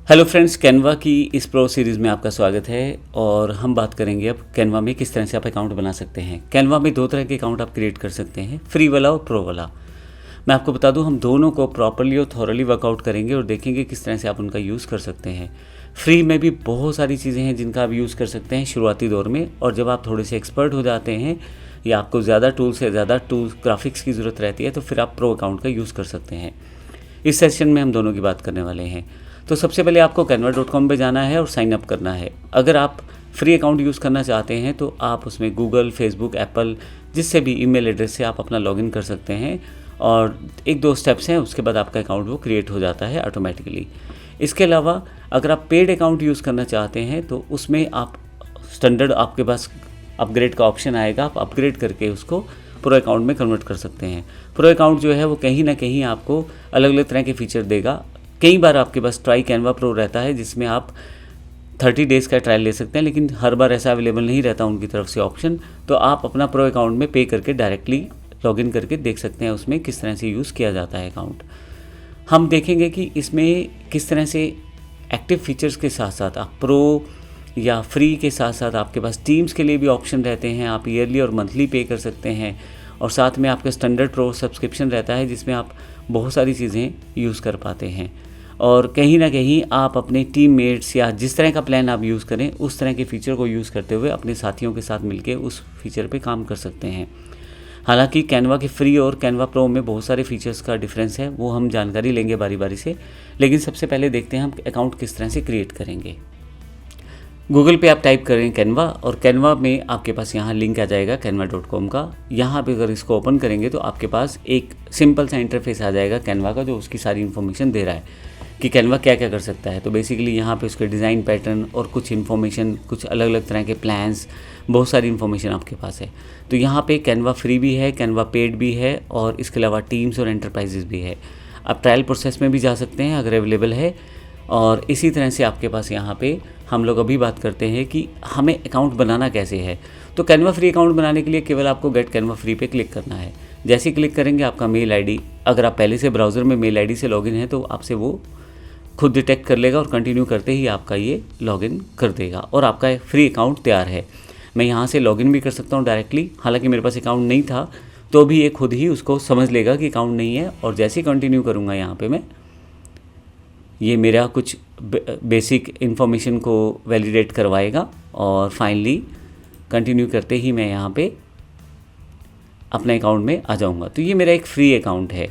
Hello friends, Canva की इस pro series में आपका स्वागत है। और हम बात करेंगे अब कैनवा में किस तरह से आप अकाउंट बना सकते हैं। कैनवा में दो तरह के अकाउंट आप क्रिएट कर सकते हैं, फ्री वाला और प्रो वाला। मैं आपको बता दूं, हम दोनों को प्रॉपरली और थॉरली वर्कआउट करेंगे और देखेंगे किस तरह से आप उनका यूज़ कर सकते हैं। फ्री में भी बहुत सारी चीज़ें हैं जिनका आप यूज़ कर सकते हैं शुरुआती दौर में, और जब आप थोड़े से एक्सपर्ट हो जाते हैं या आपको ज़्यादा टूल्स ग्राफिक्स की ज़रूरत रहती है तो फिर आप प्रो अकाउंट का यूज़ कर सकते हैं। इस सेशन में हम दोनों की बात करने वाले हैं। तो सबसे पहले आपको canva.com पे जाना है और साइन अप करना है। अगर आप फ्री अकाउंट यूज़ करना चाहते हैं तो आप उसमें गूगल, फेसबुक, एप्पल जिससे भी ईमेल एड्रेस से आप अपना लॉगिन कर सकते हैं, और एक दो स्टेप्स हैं, उसके बाद आपका अकाउंट वो क्रिएट हो जाता है ऑटोमेटिकली। इसके अलावा अगर आप पेड अकाउंट यूज़ करना चाहते हैं तो उसमें आप स्टैंडर्ड, आपके पास अपग्रेड का ऑप्शन आएगा, आप अपग्रेड करके उसको प्रो अकाउंट में कन्वर्ट कर सकते हैं। प्रो अकाउंट जो है वो कहीं ना कहीं आपको अलग अलग तरह के फीचर देगा। कई बार आपके पास ट्राई कैनवा प्रो रहता है जिसमें आप 30 डेज़ का ट्रायल ले सकते हैं, लेकिन हर बार ऐसा अवेलेबल नहीं रहता उनकी तरफ से ऑप्शन। तो आप अपना प्रो अकाउंट में पे करके डायरेक्टली लॉगिन करके देख सकते हैं उसमें किस तरह से यूज़ किया जाता है अकाउंट। हम देखेंगे कि इसमें किस तरह से एक्टिव फीचर्स के साथ साथ आप प्रो या फ्री के साथ साथ आपके पास टीम्स के लिए भी ऑप्शन रहते हैं। आप ईयरली और मंथली पे कर सकते हैं, और साथ में आपका स्टैंडर्ड प्रो सब्सक्रिप्शन रहता है जिसमें आप बहुत सारी चीज़ें यूज़ कर पाते हैं। और कहीं ना कहीं आप अपने टीममेट्स या जिस तरह का प्लान आप यूज़ करें उस तरह के फ़ीचर को यूज़ करते हुए अपने साथियों के साथ मिलकर उस फीचर पे काम कर सकते हैं। हालांकि कैनवा के फ्री और कैनवा प्रो में बहुत सारे फीचर्स का डिफरेंस है, वो हम जानकारी लेंगे बारी बारी से। लेकिन सबसे पहले देखते हैं हम अकाउंट किस तरह से क्रिएट करेंगे। गूगल पे आप टाइप करें कैनवा, और कैनवा में आपके पास यहाँ लिंक आ जाएगा canva.com का। यहाँ पे अगर इसको ओपन करेंगे तो आपके पास एक सिंपल सा इंटरफेस आ जाएगा कैनवा का, जो उसकी सारी इन्फॉर्मेशन दे रहा है कि कैनवा क्या क्या कर सकता है। तो बेसिकली यहाँ पे उसके डिज़ाइन पैटर्न और कुछ इन्फॉर्मेशन, कुछ अलग अलग तरह के प्लान्स, बहुत सारी इन्फॉर्मेशन आपके पास है। तो यहाँ पे कैनवा फ्री भी है, कैनवा पेड भी है, और इसके अलावा टीम्स और एंटरप्राइजेज भी है। आप ट्रायल प्रोसेस में भी जा सकते हैं अगर अवेलेबल है। और इसी तरह से आपके पास यहाँ पे हम लोग अभी बात करते हैं कि हमें अकाउंट बनाना कैसे है। तो कैनवा फ्री अकाउंट बनाने के लिए केवल आपको गेट कैनवा फ्री पे क्लिक करना है। जैसे ही क्लिक करेंगे आपका मेल आईडी, अगर आप पहले से ब्राउज़र में मेल आईडी से लॉगिन है तो आपसे वो खुद डिटेक्ट कर लेगा, और कंटिन्यू करते ही आपका ये लॉगिन कर देगा और आपका फ्री अकाउंट तैयार है। मैं यहाँ से लॉगिन भी कर सकता हूँ डायरेक्टली। हालांकि मेरे पास अकाउंट नहीं था तो भी ये खुद ही उसको समझ लेगा कि अकाउंट नहीं है, और जैसे ही कंटिन्यू करूँगा यहाँ पे मैं, ये मेरा कुछ बेसिक इन्फॉर्मेशन को वैलिडेट करवाएगा, और फाइनली कंटिन्यू करते ही मैं यहाँ पे अपने अकाउंट में आ जाऊँगा। तो ये मेरा एक फ्री अकाउंट है।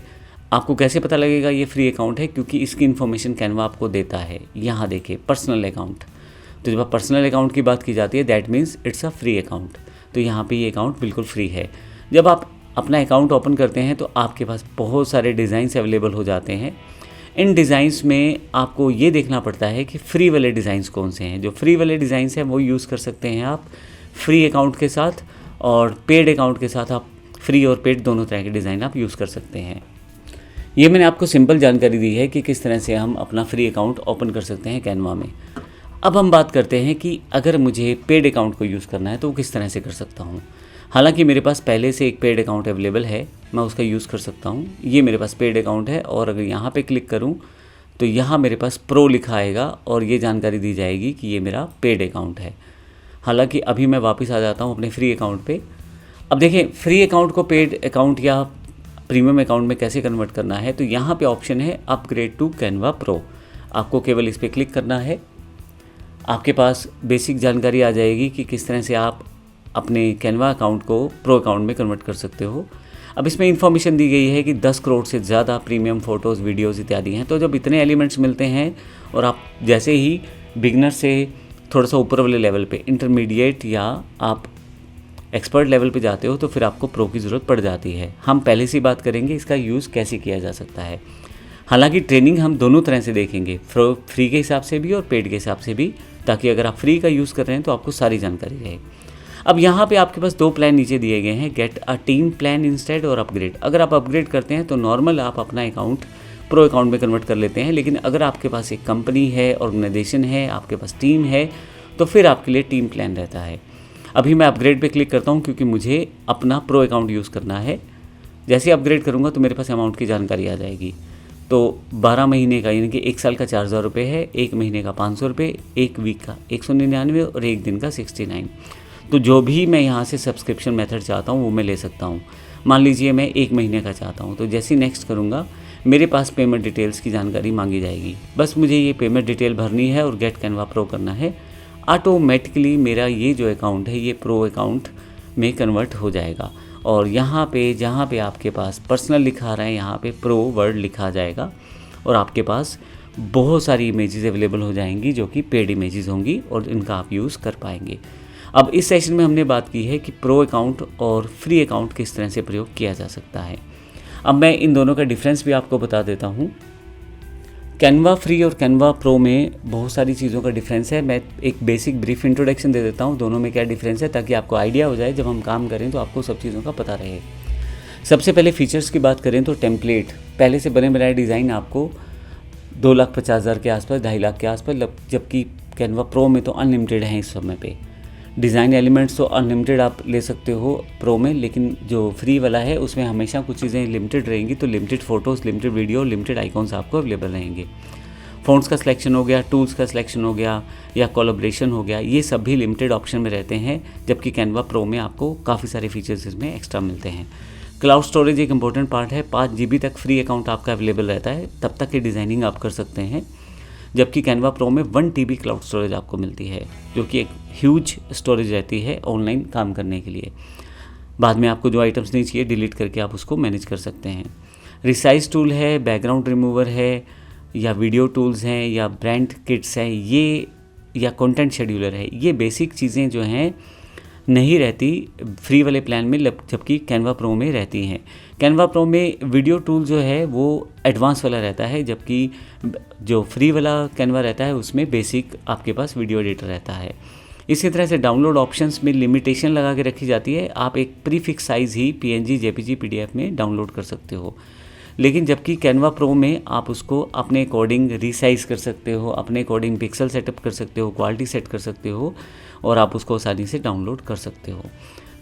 आपको कैसे पता लगेगा ये फ्री अकाउंट है? क्योंकि इसकी इन्फॉर्मेशन कैनवा आपको देता है। यहाँ देखिए, पर्सनल अकाउंट। तो जब आप पर्सनल अकाउंट की बात की जाती है that means it's a free account. तो यहाँ पे ये अकाउंट बिल्कुल फ्री है। जब आप अपना अकाउंट ओपन करते हैं तो आपके पास बहुत सारे डिज़ाइंस अवेलेबल हो जाते हैं। इन डिज़ाइंस में आपको ये देखना पड़ता है कि फ्री वाले डिज़ाइंस कौन से हैं। जो फ्री वाले डिज़ाइंस हैं वो यूज़ कर सकते हैं आप फ्री अकाउंट के साथ, और पेड अकाउंट के साथ आप फ्री और पेड दोनों तरह के डिज़ाइन आप यूज़ कर सकते हैं। ये मैंने आपको सिंपल जानकारी दी है कि किस तरह से हम अपना फ्री अकाउंट ओपन कर सकते हैं कैनवा में। अब हम बात करते हैं कि अगर मुझे पेड अकाउंट को यूज़ करना है तो वो किस तरह से कर सकता हूँ। हालांकि मेरे पास पहले से एक पेड अकाउंट अवेलेबल है, मैं उसका यूज़ कर सकता हूँ। ये मेरे पास पेड अकाउंट है, और अगर यहाँ पे क्लिक करूँ तो यहाँ मेरे पास प्रो लिखा आएगा और ये जानकारी दी जाएगी कि ये मेरा पेड अकाउंट है। हालांकि अभी मैं वापस आ जाता हूँ अपने फ्री अकाउंट पे। अब देखें, फ्री अकाउंट को पेड अकाउंट या प्रीमियम अकाउंट में कैसे कन्वर्ट करना है। तो यहाँ पे ऑप्शन है अपग्रेड टू कैनवा प्रो। आपको केवल इस पर क्लिक करना है। आपके पास बेसिक जानकारी आ जाएगी कि किस तरह से आप अपने कैनवा अकाउंट को प्रो अकाउंट में कन्वर्ट कर सकते हो। अब इसमें इन्फॉर्मेशन दी गई है कि 10 करोड़ से ज़्यादा प्रीमियम फ़ोटोज़, वीडियोज़ इत्यादि हैं। तो जब इतने एलिमेंट्स मिलते हैं और आप जैसे ही बिगनर से थोड़ा सा ऊपर वाले लेवल पे, इंटरमीडिएट या आप एक्सपर्ट लेवल पे जाते हो तो फिर आपको प्रो की ज़रूरत पड़ जाती है। हम पहले से बात करेंगे इसका यूज़ कैसे किया जा सकता है। हालांकि ट्रेनिंग हम दोनों तरह से देखेंगे, फ्री के हिसाब से भी और पेड के हिसाब से भी, ताकि अगर आप फ्री का यूज़ कर रहे हैं तो आपको सारी जानकारी रहे। अब यहाँ पे आपके पास दो प्लान नीचे दिए गए हैं, get a team plan instead और अपग्रेड। अगर आप अपग्रेड करते हैं तो नॉर्मल आप अपना अकाउंट प्रो अकाउंट में कन्वर्ट कर लेते हैं, लेकिन अगर आपके पास एक कंपनी है, ऑर्गेनाइजेशन है, आपके पास टीम है, तो फिर आपके लिए टीम प्लान रहता है। अभी मैं अपग्रेड पे क्लिक करता हूँ क्योंकि मुझे अपना प्रो अकाउंट यूज़ करना है। जैसे अपग्रेड करूँगा तो मेरे पास अमाउंट की जानकारी आ जाएगी। तो 12 महीने का यानी कि 1 साल का 4,000 रुपये है, 1 महीने का 500 रुपये, 1 वीक का 199 और 1 दिन का 69। तो जो भी मैं यहाँ से सब्सक्रिप्शन मेथड चाहता हूँ वो मैं ले सकता हूँ। मान लीजिए मैं 1 महीने का चाहता हूँ, तो जैसे ही नेक्स्ट करूँगा मेरे पास पेमेंट डिटेल्स की जानकारी मांगी जाएगी। बस मुझे ये पेमेंट डिटेल भरनी है और गेट कैनवा प्रो करना है। ऑटोमेटिकली मेरा ये जो अकाउंट है ये प्रो अकाउंट में कन्वर्ट हो जाएगा और यहाँ पे जहाँ पे आपके पास पर्सनल लिखा रहा है यहाँ पे प्रो वर्ड लिखा जाएगा और आपके पास बहुत सारी इमेजेस अवेलेबल हो जाएंगी जो कि पेड इमेजेस होंगी और इनका आप यूज़ कर पाएंगे। अब इस सेशन में हमने बात की है कि प्रो अकाउंट और फ्री अकाउंट किस तरह से प्रयोग किया जा सकता है। अब मैं इन दोनों का डिफरेंस भी आपको बता देता हूँ। कैनवा फ्री और कैनवा प्रो में बहुत सारी चीज़ों का डिफरेंस है। मैं एक बेसिक ब्रीफ इंट्रोडक्शन दे देता हूँ दोनों में क्या डिफरेंस है, ताकि आपको आइडिया हो जाए जब हम काम करें तो आपको सब चीज़ों का पता रहे। सबसे पहले फीचर्स की बात करें तो टेम्पलेट, पहले से बने बनाए डिज़ाइन आपको 2,50,000 के आसपास, 2.5 लाख के आसपास, जबकि कैनवा प्रो में तो अनलिमिटेड है इस समय पे। डिज़ाइन एलिमेंट्स तो अनलिमिटेड आप ले सकते हो प्रो में, लेकिन जो फ्री वाला है उसमें हमेशा कुछ चीज़ें लिमिटेड रहेंगी। तो limited photos, limited video, limited icons आपको अवेलेबल रहेंगे। फ़ॉन्ट्स का सिलेक्शन हो गया, टूल्स का सिलेक्शन हो गया या कोलैबोरेशन हो गया, ये सब भी लिमिटेड ऑप्शन में रहते हैं, जबकि कैनवा प्रो में आपको काफ़ी सारे फीचर्स इसमें एक्स्ट्रा मिलते हैं। क्लाउड स्टोरेज एक इंपॉर्टेंट पार्ट है। 5 GB तक फ्री अकाउंट आपका अवेलेबल रहता है, तब तक की डिज़ाइनिंग आप कर सकते हैं, जबकि कैनवा प्रो में 1 TB क्लाउड स्टोरेज आपको मिलती है, जो कि एक ह्यूज स्टोरेज रहती है ऑनलाइन काम करने के लिए। बाद में आपको जो आइटम्स नहीं चाहिए डिलीट करके आप उसको मैनेज कर सकते हैं। रिसाइज टूल है, बैकग्राउंड रिमूवर है, या वीडियो टूल्स हैं, या ब्रांड किट्स हैं, ये या कंटेंट शेड्यूलर है, ये बेसिक चीज़ें जो हैं नहीं रहती फ्री वाले प्लान में, जबकि कैनवा प्रो में रहती हैं। कैनवा प्रो में वीडियो टूल जो है वो एडवांस वाला रहता है, जबकि जो फ्री वाला कैनवा रहता है उसमें बेसिक आपके पास वीडियो एडिटर रहता है। इसी तरह से डाउनलोड ऑप्शंस में लिमिटेशन लगा के रखी जाती है, आप एक प्रीफिक्स साइज़ ही PNG, JPG, PDF में डाउनलोड कर सकते हो। लेकिन जबकि कैनवा प्रो में आप उसको अपने अकॉर्डिंग रीसाइज कर सकते हो, अपने अकॉर्डिंग पिक्सल सेटअप कर सकते हो, क्वालिटी सेट कर सकते हो और आप उसको आसानी से डाउनलोड कर सकते हो।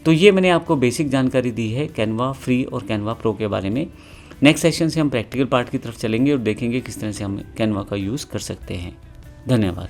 तो ये मैंने आपको बेसिक जानकारी दी है कैनवा फ्री और कैनवा प्रो के बारे में। नेक्स्ट सेशन से हम प्रैक्टिकल पार्ट की तरफ चलेंगे और देखेंगे किस तरह से हम कैनवा का यूज़ कर सकते हैं। धन्यवाद।